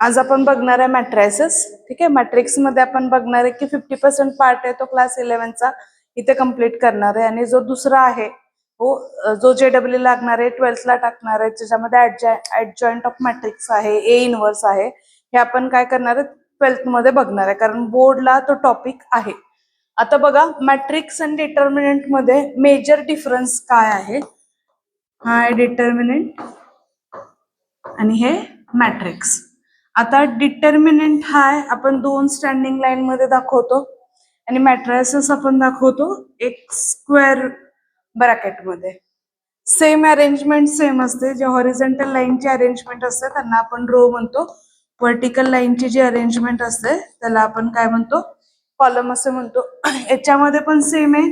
आज आपण बघणार आहे मॅट्रायसेस. ठीक आहे, मॅट्रिक्स मध्ये आपण बघणार आहे की 50% पार्ट आहे तो क्लास 11चा इथे कम्प्लीट करणार आहे, आणि जो दुसरा आहे जो JEE लागणार आहे 12th टाकणार आहे, त्याच्यामध्ये ऍडजॉइंट ऑफ मॅट्रिक्स आहे, ए इनवर्स आहे, हे आपण काय करणार आहे 12th मध्ये बघणार आहे, कारण बोर्डला तो टॉपिक आहे. आता बघा, मॅट्रिक्स आणि डिटर्मिनंट मध्ये मेजर डिफरन्स काय आहे. हा आहे डिटर्मिनंट आणि हे मॅट्रिक्स. आता डिटर्मिनंट हा आपण दोन स्टँडिंग लाईन मध्ये दाखवतो, आणि मॅट्रायसेस आपण दाखवतो एक स्क्वेअर ब्रॅकेट मध्ये. सेम अरेंजमेंट सेम असते. जे हॉरिझॉन्टल लाईनची अरेंजमेंट असते त्यांना आपण रो म्हणतो. व्हर्टिकल लाईनची जी अरेंजमेंट असते त्याला आपण काय म्हणतो, कॉलम असे म्हणतो. याच्यामध्ये पण सेम आहे.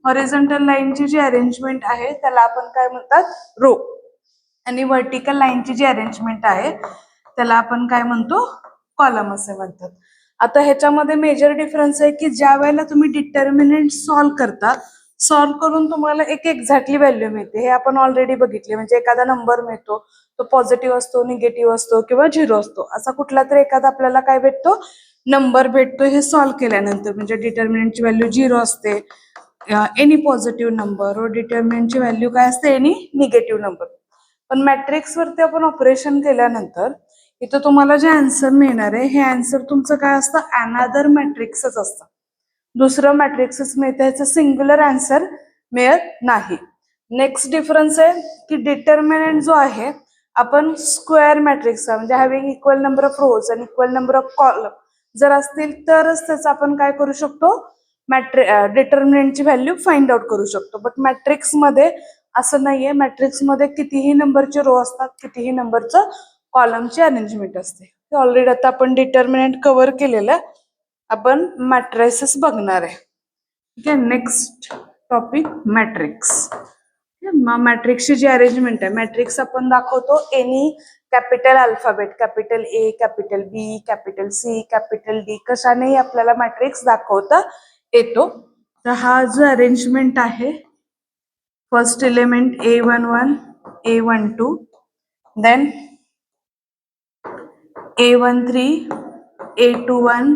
हॉरिझॉन्टल लाईनची जी अरेंजमेंट आहे त्याला आपण काय म्हणतात, रो, आणि व्हर्टिकल लाईनची जी अरेंजमेंट आहे त्याला आपण काय म्हणतो, कॉलम असे म्हणतात. आता ह्याच्यामध्ये मेजर डिफरन्स आहे की ज्या वेळेला तुम्ही डिटर्मिनंट सॉल्व्ह करता, सॉल्व्ह करून तुम्हाला एक एक्झॅक्टली व्हॅल्यू मिळते, हे आपण ऑलरेडी बघितले. म्हणजे एखादा नंबर मिळतो, तो पॉझिटिव्ह असतो, निगेटिव्ह असतो किंवा झिरो असतो, असा कुठला तरी एखादा आपल्याला काय भेटतो, नंबर भेटतो. हे सॉल्व्ह केल्यानंतर म्हणजे डिटर्मिनंटची व्हॅल्यू झिरो असते, एनी पॉझिटिव्ह नंबर, व डिटर्मिनंटची व्हॅल्यू काय असते, एनी निगेटिव्ह नंबर. पण मॅट्रिक्स वरती आपण ऑपरेशन केल्यानंतर इथं तुम्हाला जे आन्सर मिळणार आहे, हे आन्सर तुमचं काय असतं, अनदर मॅट्रिक्सच असतं. दुसरं मॅट्रिक्सच मिळतं, ह्याचं सिंग्युलर आन्सर मिळत नाही. नेक्स्ट डिफरन्स आहे की डिटर्मिनंट जो आहे आपण स्क्वेअर मॅट्रिक्सचा, म्हणजे having equal number of rows आणि इक्वल नंबर ऑफ कॉलम जर असतील तरच त्याचं आपण काय करू शकतो, डिटर्मिनंटची व्हॅल्यू फाइंड आउट करू शकतो. बट मॅट्रिक्स मध्ये असं नाहीये. मॅट्रिक्स मध्ये कितीही नंबरचे रो असतात, कितीही नंबरचं कॉलमची अरेंजमेंट असते. ऑलरेडी आता आपण डिटर्मिनंट कव्हर केलेलं, आपण मॅट्रायसेस बघणार आहे. ठीक आहे, नेक्स्ट टॉपिक मॅट्रिक्स. मॅट्रिक्सची जी अरेंजमेंट आहे, मॅट्रिक्स आपण दाखवतो any capital alphabet, capital A, capital B, capital C, capital D, कशानेही आपल्याला मॅट्रिक्स दाखवता येतो. तर हा जो अरेंजमेंट आहे, first element A11, A12, then A13, A21,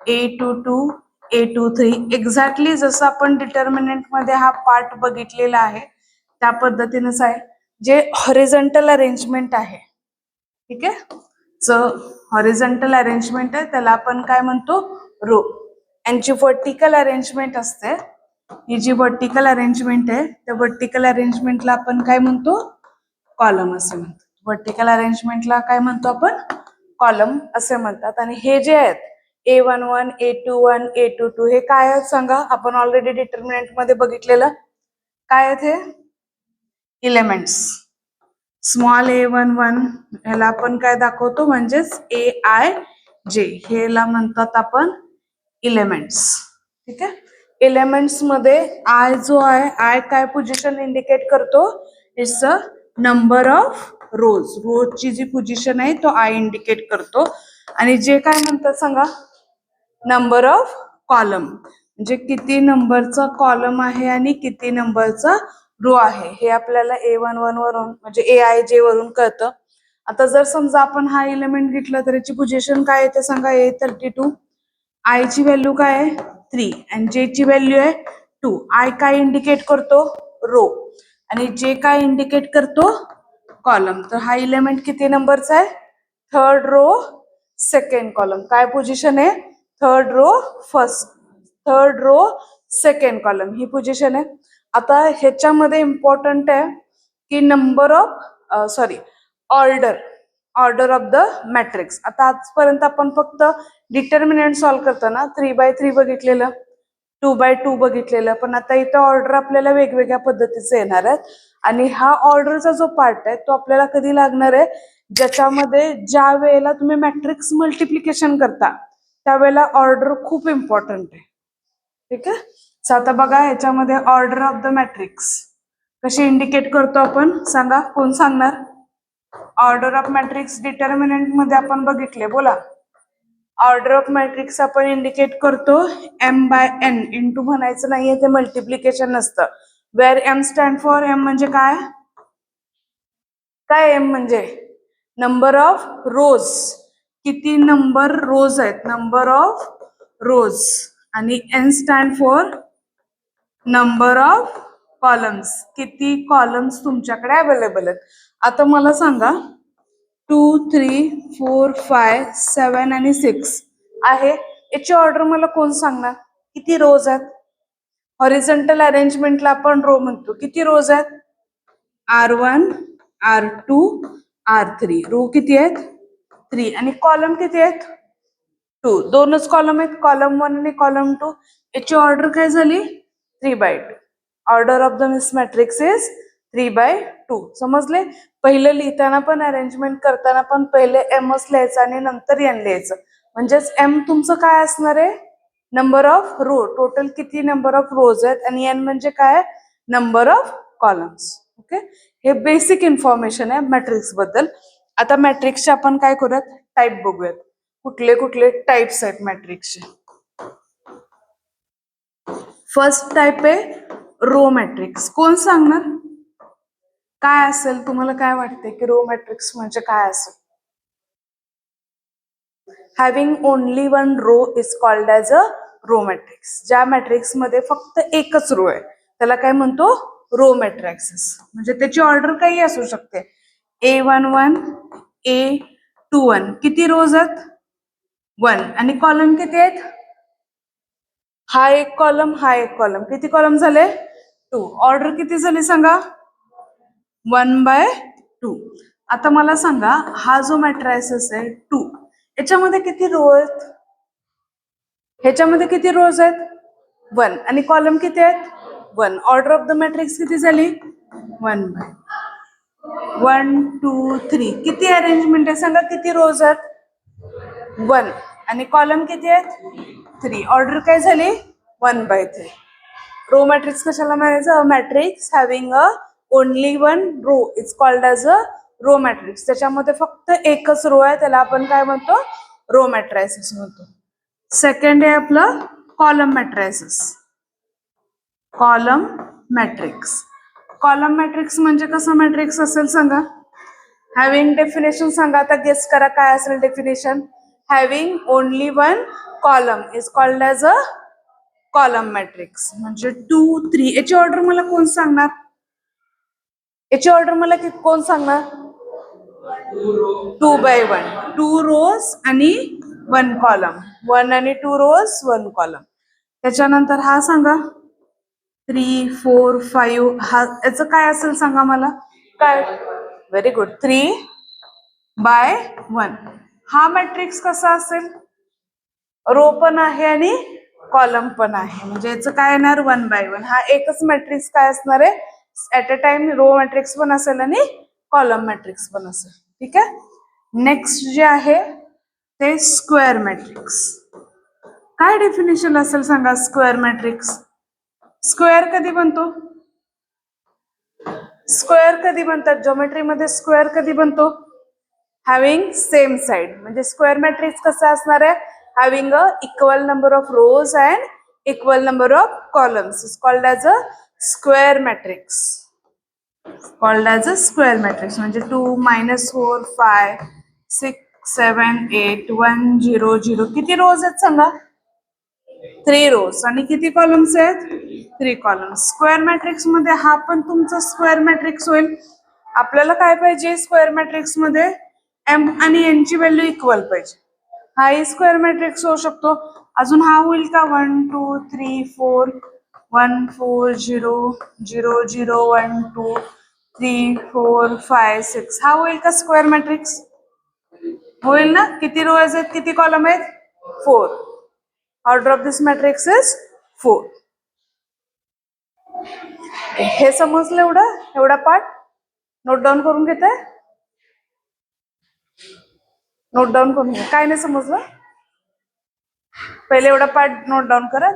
A22, A23. Exactly जसं आपण डिटर्मिनंट मध्ये हा पार्ट बघितलेला आहे त्या पद्धतीनेच आहे. जे हॉरिझॉन्टल अरेंजमेंट आहे, ठीक आहे, जो हॉरिझॉन्टल अरेंजमेंट आहे त्याला आपण काय म्हणतो, रो. आणि जी व्हर्टिकल अरेंजमेंट असते, ही जी व्हर्टिकल अरेंजमेंट आहे त्या व्हर्टिकल अरेंजमेंटला आपण काय म्हणतो, कॉलम असे म्हणतो. व्हर्टिकल अरेंजमेंटला काय म्हणतो आपण, कॉलम असे म्हणतात. आणि हे जे आहेत A11, A21, A22 हे काय आहेत सांगा. आपण ऑलरेडी डिटर्मिनंट मध्ये बघितलेलं काय आहेत, हे एलिमेंट्स. स्मॉल A11 ह्याला आपण काय दाखवतो, म्हणजेच AIJ, हेला म्हणतात आपण एलिमेंट्स. ठीक आहे, एलिमेंट्स मध्ये आय जो आहे, आय काय पोझिशन इंडिकेट करतो, इट्स अ नंबर ऑफ रोज. रोजची जी पोझिशन आहे तो आय इंडिकेट करतो. आणि जे काय म्हणतात सांगा, नंबर ऑफ कॉलम, म्हणजे किती नंबरचा कॉलम आहे आणि किती नंबरचा रो आहे, हे आपल्याला A11 वरून म्हणजे AIJ वरून कळतं. आता जर समजा आपण हा एलिमेंट घेतला तर याची पोझिशन काय येते सांगा, A32. आय ची व्हॅल्यू काय आहे 3 आणि जे ची व्हॅल्यू आहे 2. आय काय इंडिकेट करतो, रो, आणि जे काय इंडिकेट करतो, कॉलम. तर हा एलिमेंट किती नंबरचा आहे, थर्ड रो सेकंड कॉलम. काय पोझिशन आहे, third row first, third row second column, ही पोझिशन आहे. आता ह्याच्यामध्ये इम्पॉर्टंट आहे की number of order of the matrix. आता आजपर्यंत आपण फक्त डिटर्मिनंट सॉल्व्ह करताना 3x3 बघितलेलं, 2x2 बघितलेलं, पण आता इथं ऑर्डर आपल्याला वेगवेगळ्या पद्धतीचे येणार आहेत. आणि हा ऑर्डरचा जो पार्ट आहे तो आपल्याला कधी लागणार आहे, ज्याच्यामध्ये ज्या वेळेला तुम्ही मॅट्रिक्स मल्टिप्लिकेशन करता त्यावेळेला ऑर्डर खूप इम्पॉर्टंट आहे. ठीक आहे, सो आता बघा ह्याच्यामध्ये ऑर्डर ऑफ द मॅट्रिक्स कशी इंडिकेट करतो आपण, सांगा, कोण सांगणार. ऑर्डर ऑफ मॅट्रिक्स डिटर्मिनंट मध्ये आपण बघितले, बोला. ऑर्डर ऑफ मॅट्रिक्स आपण इंडिकेट करतो M/N. इंटू म्हणायचं नाहीये, ते मल्टिप्लिकेशन नसतं. Where M stand for, M म्हणजे काय, काय M म्हणजे नंबर ऑफ रोज किती नंबर रोज आहेत, नंबर ऑफ रोज, आणि N stand for number of columns, किती कॉलम्स तुमच्याकडे अवेलेबल आहेत. आता मला सांगा 2, 3, 4, 5, 7 आणि 6 आहे. याची ऑर्डर मला कोण सांगणार? किती रोज आहेत? हॉरिझॉन्टल अरेंजमेंटला आपण रो म्हणतो. किती रोज आहेत? R1, R2, R3. रो किती आहेत? 3. आणि कॉलम किती आहेत? 2. दोनच कॉलम आहेत, कॉलम 1 आणि कॉलम 2. याची ऑर्डर काय झाली? 3/2. Order of the miss matrix is 3/2. समजले? पहिलं लिहिताना पण अरेंजमेंट करताना पण पहिले एमच लिहायचं आणि नंतर एन लिहायचं. म्हणजेच एम तुमचं काय असणार आहे? नंबर ऑफ रो, टोटल किती नंबर ऑफ रोज आहेत, आणि एन म्हणजे काय? Number of columns. ओके, हे बेसिक इन्फॉर्मेशन आहे मॅट्रिक्स बद्दल. आता मॅट्रिक्सचे आपण काय करूयात? टाईप बघूयात. कुठले कुठले टाइप्स आहेत मॅट्रिक्सचे. फर्स्ट टाइप आहे रो मॅट्रिक्स. कोण सांगणार काय असेल? तुम्हाला काय वाटते की रो मॅट्रिक्स म्हणजे काय असेल? Having only one row is called as a row matrix. ज्या मॅट्रिक्स मध्ये फक्त एकच रो आहे त्याला काय म्हणतो? Row matrix. म्हणजे त्याची ऑर्डर काही असू शकते. A11, A21. किती रोज आहेत? 1. आणि कॉलम किती आहेत? हा एक कॉलम, हा एक कॉलम. किती कॉलम झाले? 2. ऑर्डर किती झाली सांगा? 1/2. आता मला सांगा हा जो मॅट्रिक्स आहे 2, याच्यामध्ये किती रो आहेत? ह्याच्यामध्ये किती रोज आहेत? 1. आणि कॉलम किती आहेत? 1. ऑर्डर ऑफ द मॅट्रिक्स किती झाली? 1/2. 1, 2, 3. किती अरेंजमेंट आहे सांगा? किती रोज आहेत? 1. आणि कॉलम किती आहेत? 3. ऑर्डर काय झाली? 1/3. रो मॅट्रिक्स कशाला म्हणायचं? Matrix having a only one row is called as a row matrix. त्याच्यामध्ये फक्त एकच रो आहे त्याला आपण काय म्हणतो? रो मॅट्रिक्स म्हणतो. सेकंड आहे आपलं column matrix. Column matrix. Column matrix म्हणजे कसं मॅट्रिक्स असेल सांगा? हॅव्हिंग डेफिनेशन सांगा. आता गेस करा काय असेल definition. Having only one column is called as a column matrix. म्हणजे 2, 3. याची ऑर्डर मला कोण सांगणार? याची ऑर्डर मला कोण सांगणार? 2/1. 2 रोज आणि 1 कॉलम. 1 आणि 2 रोज 1 कॉलम. त्याच्यानंतर हा सांगा 3, 4, 5. हा याचं काय असेल सांगा मला? काय? Very good. 3/1. हा मॅट्रिक्स कसा असेल? रो पण आहे आणि कॉलम पण आहे. म्हणजे याचं काय येणार? 1/1. हा एकच मॅट्रिक्स काय असणार आहे? At a time row matrix पण असेल आणि कॉलम मॅट्रिक्स पण असेल. ठीक आहे. नेक्स्ट जे आहे ते स्क्वेअर मॅट्रिक्स. काय डेफिनेशन असेल सांगा स्क्वेअर मॅट्रिक्स? स्क्वेअर कधी बनतो? स्क्वेअर कधी बनतात? ज्योमेट्रीमध्ये स्क्वेअर कधी बनतो? Having same side. म्हणजे स्क्वेअर मॅट्रिक्स कसं असणार आहे? Having a equal number of rose and equal number of columns is called as a square matrix. Called as a square matrix. म्हणजे 2, -4, 5, 6, 7, 8, 1, 0, 0. किती रोज आहेत सांगा? 3 रोज. आणि किती कॉलम्स आहेत? 3 कॉलम्स. स्क्वेअर मॅट्रिक्स मध्ये हा पण तुमचा स्क्वेअर मॅट्रिक्स होईल. आपल्याला काय पाहिजे स्क्वेअर मॅट्रिक्स मध्ये? एम आणि एन ची व्हॅल्यू इक्वल पाहिजे. हाही स्क्वेअर मॅट्रिक्स होऊ शकतो. अजून हा होईल का? 1, 2, 3, 4, 1, 4, 0, 0, 0, 1, 2, 3, 4, 5, 6. हा होईल का स्क्वेअर मॅट्रिक्स? होईल ना? किती रोज आहेत? किती कॉलम आहेत? 4. Order of this matrix is 4. हे समजलं? एवढा पार्ट नोट डाऊन करून घेताय? नोट डाऊन करून घ्या. काय नाही समजलं? पहिले एवढा पार्ट नोट डाऊन करा.